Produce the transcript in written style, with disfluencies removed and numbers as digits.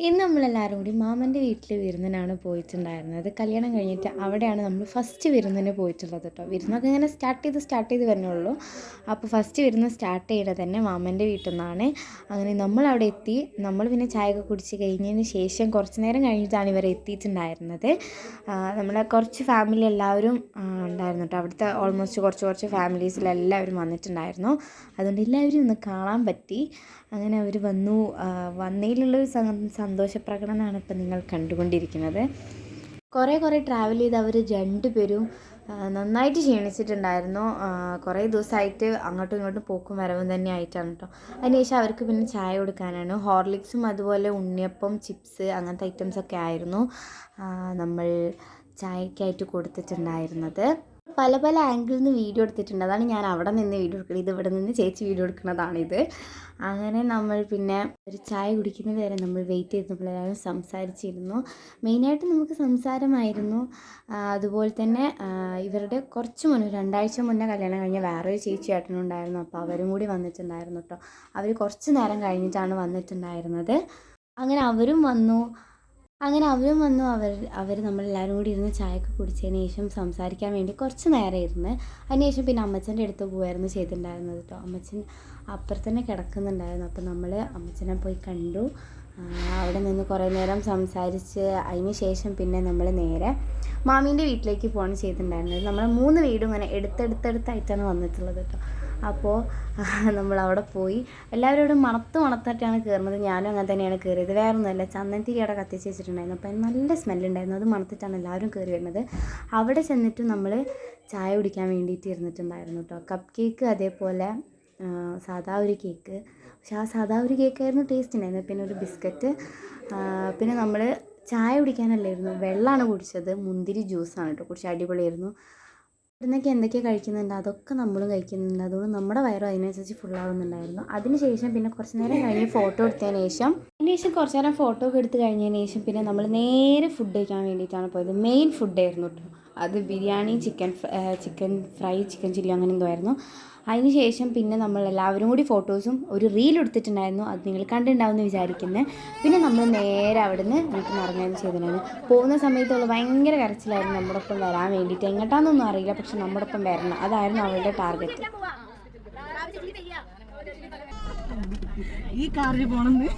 ഇന്ന് നമ്മളെല്ലാവരും കൂടി മാമൻ്റെ വീട്ടിൽ വിരുന്നിനാണ് പോയിട്ടുണ്ടായിരുന്നത്. കല്യാണം കഴിഞ്ഞിട്ട് അവിടെയാണ് നമ്മൾ ഫസ്റ്റ് വിരുന്നിന് പോയിട്ടുള്ളത് കേട്ടോ. വിരുന്നൊക്കെ ഇങ്ങനെ സ്റ്റാർട്ട് ചെയ്ത് വരുന്നുള്ളൂ. അപ്പോൾ ഫസ്റ്റ് വിരുന്ന് സ്റ്റാർട്ട് ചെയ്യണത് തന്നെ മാമൻ്റെ വീട്ടിൽ നിന്നാണ്. അങ്ങനെ നമ്മളവിടെ എത്തി. നമ്മൾ പിന്നെ ചായയൊക്കെ കുടിച്ച് കഴിഞ്ഞതിന് ശേഷം കുറച്ച് നേരം കഴിഞ്ഞിട്ടാണ് ഇവർ എത്തിയിട്ടുണ്ടായിരുന്നത്. നമ്മളെ കുറച്ച് ഫാമിലി എല്ലാവരും ഉണ്ടായിരുന്നു കേട്ടോ. അവിടുത്തെ ഓൾമോസ്റ്റ് കുറച്ച് ഫാമിലീസിലെല്ലാവരും വന്നിട്ടുണ്ടായിരുന്നു. അതുകൊണ്ട് എല്ലാവരും ഒന്ന് കാണാൻ പറ്റി. അങ്ങനെ അവർ വന്നതിലുള്ളൊരു സന്തോഷപ്രകടനമാണ് ഇപ്പം നിങ്ങൾ കണ്ടുകൊണ്ടിരിക്കുന്നത്. കുറേ ട്രാവൽ ചെയ്ത് അവർ രണ്ടുപേരും നന്നായിട്ട് ക്ഷീണിച്ചിട്ടുണ്ടായിരുന്നു. കുറേ ദിവസമായിട്ട് അങ്ങോട്ടും ഇങ്ങോട്ടും പോക്കും വരവും തന്നെ ആയിട്ടാണ് കേട്ടോ. അതിനുശേഷം അവർക്ക് പിന്നെ ചായ കൊടുക്കാനാണ് ഹോർലിക്സും അതുപോലെ ഉണ്ണിയപ്പം, ചിപ്സ് അങ്ങനത്തെ ഐറ്റംസൊക്കെ ആയിരുന്നു നമ്മൾ ചായക്കായിട്ട് കൊടുത്തിട്ടുണ്ടായിരുന്നത്. പല ആംഗിളിൽ നിന്ന് വീഡിയോ എടുത്തിട്ടുണ്ട്. അതാണ് ഞാൻ അവിടെ നിന്ന് വീഡിയോ എടുക്കുന്നത്. ഇവിടെ നിന്ന് ചേച്ചി വീഡിയോ എടുക്കുന്നതാണിത്. അങ്ങനെ നമ്മൾ പിന്നെ ഒരു ചായ കുടിക്കുന്നത് വരെ നമ്മൾ വെയിറ്റ് ചെയ്തപ്പോഴെല്ലാവരും സംസാരിച്ചിരുന്നു. മെയിനായിട്ട് നമുക്ക് സംസാരമായിരുന്നു. അതുപോലെ തന്നെ ഇവരുടെ കുറച്ച് മുന്നേ 2 ആഴ്ച മുന്നേ കല്യാണം കഴിഞ്ഞ വേറൊരു ചേച്ചിയായിട്ടുണ്ടായിരുന്നു. അപ്പോൾ അവരും കൂടി വന്നിട്ടുണ്ടായിരുന്നു കേട്ടോ. അവർ കുറച്ച് നേരം കഴിഞ്ഞിട്ടാണ് വന്നിട്ടുണ്ടായിരുന്നത്. അങ്ങനെ അവരും വന്നു. അവർ നമ്മളെല്ലാവരും കൂടി ഇരുന്ന് ചായയൊക്കെ കുടിച്ചതിന് ശേഷം സംസാരിക്കാൻ വേണ്ടി കുറച്ച് നേരം ഇരുന്ന് അതിനുശേഷം പിന്നെ അമ്മച്ചൻ്റെ അടുത്ത് പോയായിരുന്നു ചെയ്തിട്ടുണ്ടായിരുന്നത് കേട്ടോ. അമ്മച്ചൻ അപ്പുറത്ത് തന്നെ കിടക്കുന്നുണ്ടായിരുന്നു. അപ്പോൾ നമ്മൾ അമ്മച്ചനെ പോയി കണ്ടു. അവിടെ നിന്ന് കുറേ നേരം സംസാരിച്ച് അതിന് ശേഷം പിന്നെ നമ്മൾ നേരെ മാമീൻ്റെ വീട്ടിലേക്ക് പോകാൻ ചെയ്തിട്ടുണ്ടായിരുന്നത്. നമ്മൾ 3 വീടും ഇങ്ങനെ എടുത്തടുത്തായിട്ടാണ് വന്നിട്ടുള്ളത് കേട്ടോ. അപ്പോൾ നമ്മളവിടെ പോയി എല്ലാവരോടും മണത്തിട്ടാണ് കയറുന്നത്. ഞാനും അങ്ങനെ തന്നെയാണ് കയറിയത്. വേറെ ഒന്നുമല്ല, ചന്ദനത്തിരി അവിടെ കത്തിച്ച് വെച്ചിട്ടുണ്ടായിരുന്നു. അപ്പോൾ നല്ല സ്മെല്ലുണ്ടായിരുന്നു. അത് മണത്തിട്ടാണ് എല്ലാവരും കയറി വരുന്നത്. അവിടെ ചെന്നിട്ട് നമ്മൾ ചായ കുടിക്കാൻ വേണ്ടിയിട്ട് ഇരുന്നിട്ടുണ്ടായിരുന്നു കേട്ടോ. കപ്പ് കേക്ക്, അതേപോലെ സാധാ ഒരു കേക്ക്. പക്ഷെ ആ സാധാ ഒരു കേക്കായിരുന്നു ടേസ്റ്റ് ഉണ്ടായിരുന്നത്. പിന്നെ ഒരു ബിസ്ക്കറ്റ്. പിന്നെ നമ്മൾ ചായ കുടിക്കാനല്ലായിരുന്നു, വെള്ളമാണ് കുടിച്ചത്. മുന്തിരി ജ്യൂസാണ് കേട്ടോ. കുറച്ച് അടിപൊളിയായിരുന്നു. ഇവിടുന്നൊക്കെ എന്തൊക്കെയാണ് കഴിക്കുന്നുണ്ട് അതൊക്കെ നമ്മളും കഴിക്കുന്നുണ്ട്. അതുകൊണ്ട് നമ്മുടെ വയറും അതിനനുസരിച്ച് ഫുള്ളാവുന്നുണ്ടായിരുന്നു. അതിനുശേഷം പിന്നെ കുറച്ച് നേരം കഴിഞ്ഞ് ഫോട്ടോ എടുത്തതിന് ശേഷം കുറച്ച് നേരം ഫോട്ടോ ഒക്കെ എടുത്ത് കഴിഞ്ഞതിന് ശേഷം പിന്നെ നമ്മൾ നേരെ ഫുഡ് കഴിക്കാൻ വേണ്ടിയിട്ടാണ് പോയത്. മെയിൻ ഫുഡായിരുന്നു കേട്ടോ. അത് biryani, chicken fry, chicken chilli അങ്ങനെ എന്തോ ആയിരുന്നു. അതിന് ശേഷം പിന്നെ നമ്മളെല്ലാവരും കൂടി ഫോട്ടോസും ഒരു റീൽ എടുത്തിട്ടുണ്ടായിരുന്നു. അത് നിങ്ങൾ കണ്ടിട്ടുണ്ടാവുമെന്ന് വിചാരിക്കുന്നത്. പിന്നെ നമ്മൾ നേരെ അവിടെ നിന്ന് വീട്ടിൽ നിന്ന് ഇറങ്ങുകയും ചെയ്തിട്ടുണ്ടായിരുന്നു. പോകുന്ന സമയത്തുള്ള ഭയങ്കര കരച്ചിലായിരുന്നു നമ്മുടെ ഒപ്പം വരാൻ വേണ്ടിയിട്ട്. എങ്ങോട്ടാണെന്നൊന്നും അറിയില്ല, പക്ഷെ നമ്മുടെ ഒപ്പം വരണം, അതായിരുന്നു അവളുടെ ടാർഗറ്റ്. ഈ കാറിൽ പോകണമെന്ന്